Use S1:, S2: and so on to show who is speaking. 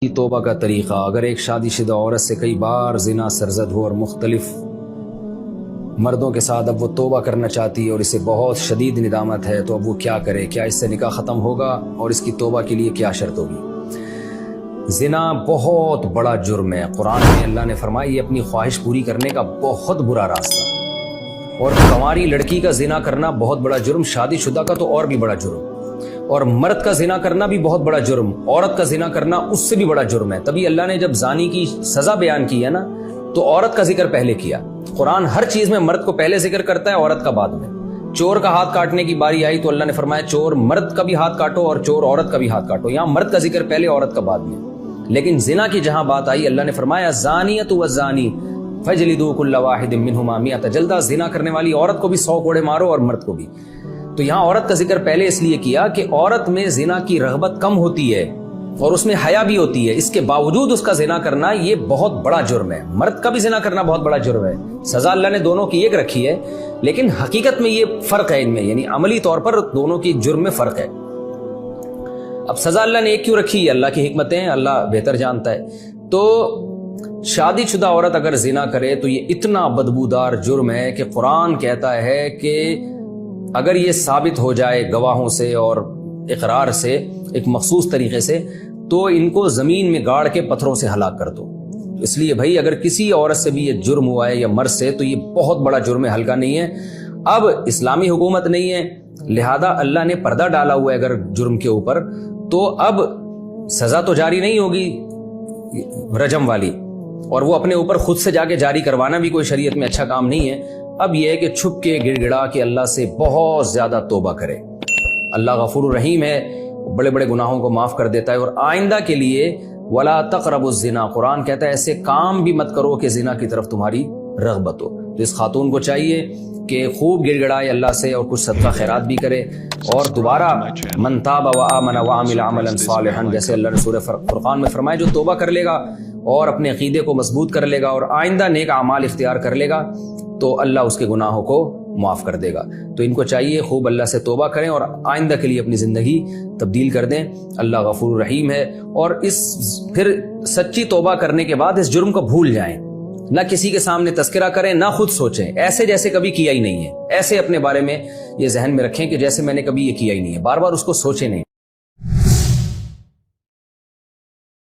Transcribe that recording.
S1: کی توبہ کا طریقہ، اگر ایک شادی شدہ عورت سے کئی بار زنا سرزد ہو اور مختلف مردوں کے ساتھ اب وہ توبہ کرنا چاہتی ہے اور اسے بہت شدید ندامت ہے، تو اب وہ کیا کرے؟ کیا اس سے نکاح ختم ہوگا اور اس کی توبہ کے لیے کیا شرط ہوگی؟ زنا بہت بڑا جرم ہے، قرآن میں اللہ نے فرمایا یہ اپنی خواہش پوری کرنے کا بہت برا راستہ، اور کنواری لڑکی کا زنا کرنا بہت بڑا جرم، شادی شدہ کا تو اور بھی بڑا جرم، اور مرد کا زنا کرنا بھی بہت بڑا جرم، عورت کا زنا کرنا اس سے بھی بڑا جرم ہے۔ تبھی اللہ نے جب زانی کی سزا بیان کی ہے نا تو عورت کا ذکر پہلے کیا۔ قرآن ہر چیز میں مرد کو پہلے ذکر کرتا ہے، عورت کا بعد میں۔ چور کا ہاتھ کاٹنے کی باری آئی تو اللہ نے فرمایا چور مرد کا بھی ہاتھ کاٹو اور چور عورت کا بھی ہاتھ کاٹو، یہاں مرد کا ذکر پہلے عورت کا بعد میں۔ لیکن زنا کی جہاں بات آئی اللہ نے فرمایا زانیۃ والزانی فجلدوا کل واحد منہما مئۃ جلدہ، زنا کرنے والی عورت کو بھی 100 کوڑے مارو اور مرد کو بھی۔ تو یہاں عورت کا ذکر پہلے اس لیے کیا کہ عورت میں زنا کی رغبت کم ہوتی ہے اور اس میں حیا بھی ہوتی ہے، اس کے باوجود اس کا زنا کرنا یہ بہت بڑا جرم ہے۔ مرد کا بھی زنا کرنا بہت بڑا جرم ہے، سزا اللہ نے دونوں کی ایک رکھی ہے، لیکن حقیقت میں یہ فرق ہے ان میں، یعنی عملی طور پر دونوں کی جرم میں فرق ہے۔ اب سزا اللہ نے ایک کیوں رکھی ہے؟ اللہ کی حکمتیں اللہ بہتر جانتا ہے۔ تو شادی شدہ عورت اگر زنا کرے تو یہ اتنا بدبودار جرم ہے کہ قرآن کہتا ہے کہ اگر یہ ثابت ہو جائے گواہوں سے اور اقرار سے ایک مخصوص طریقے سے تو ان کو زمین میں گاڑ کے پتھروں سے ہلاک کر دو۔ اس لیے بھائی اگر کسی عورت سے بھی یہ جرم ہوا ہے یا مرد سے تو یہ بہت بڑا جرم ہے، ہلکا نہیں ہے۔ اب اسلامی حکومت نہیں ہے، لہذا اللہ نے پردہ ڈالا ہوا ہے اگر جرم کے اوپر، تو اب سزا تو جاری نہیں ہوگی رجم والی، اور وہ اپنے اوپر خود سے جا کے جاری کروانا بھی کوئی شریعت میں اچھا کام نہیں ہے۔ اب یہ ہے کہ چھپ کے گڑ گڑا کے اللہ سے بہت زیادہ توبہ کرے۔ اللہ غفور الرحیم ہے، بڑے بڑے گناہوں کو معاف کر دیتا ہے، اور آئندہ کے لیے ولا تقربوا الزنا، قرآن کہتا ہے ایسے کام بھی مت کرو کہ زنا کی طرف تمہاری رغبت ہو۔ تو اس خاتون کو چاہیے کہ خوب گڑ گڑائے اللہ سے اور کچھ صدقہ خیرات بھی کرے، اور دوبارہ من تاب وآمن وعمل عملا صالحا، جیسے اللہ نے سورہ فرقان میں فرمایا جو توبہ کر لے گا اور اپنے عقیدے کو مضبوط کر لے گا اور آئندہ نیک اعمال اختیار کر لے گا تو اللہ اس کے گناہوں کو معاف کر دے گا۔ تو ان کو چاہیے خوب اللہ سے توبہ کریں اور آئندہ کے لیے اپنی زندگی تبدیل کر دیں۔ اللہ غفور الرحیم ہے، اور اس پھر سچی توبہ کرنے کے بعد اس جرم کو بھول جائیں، نہ کسی کے سامنے تذکرہ کریں، نہ خود سوچیں ایسے جیسے کبھی کیا ہی نہیں ہے، ایسے اپنے بارے میں یہ ذہن میں رکھیں کہ جیسے میں نے کبھی یہ کیا ہی نہیں ہے، بار بار اس کو سوچیں نہیں۔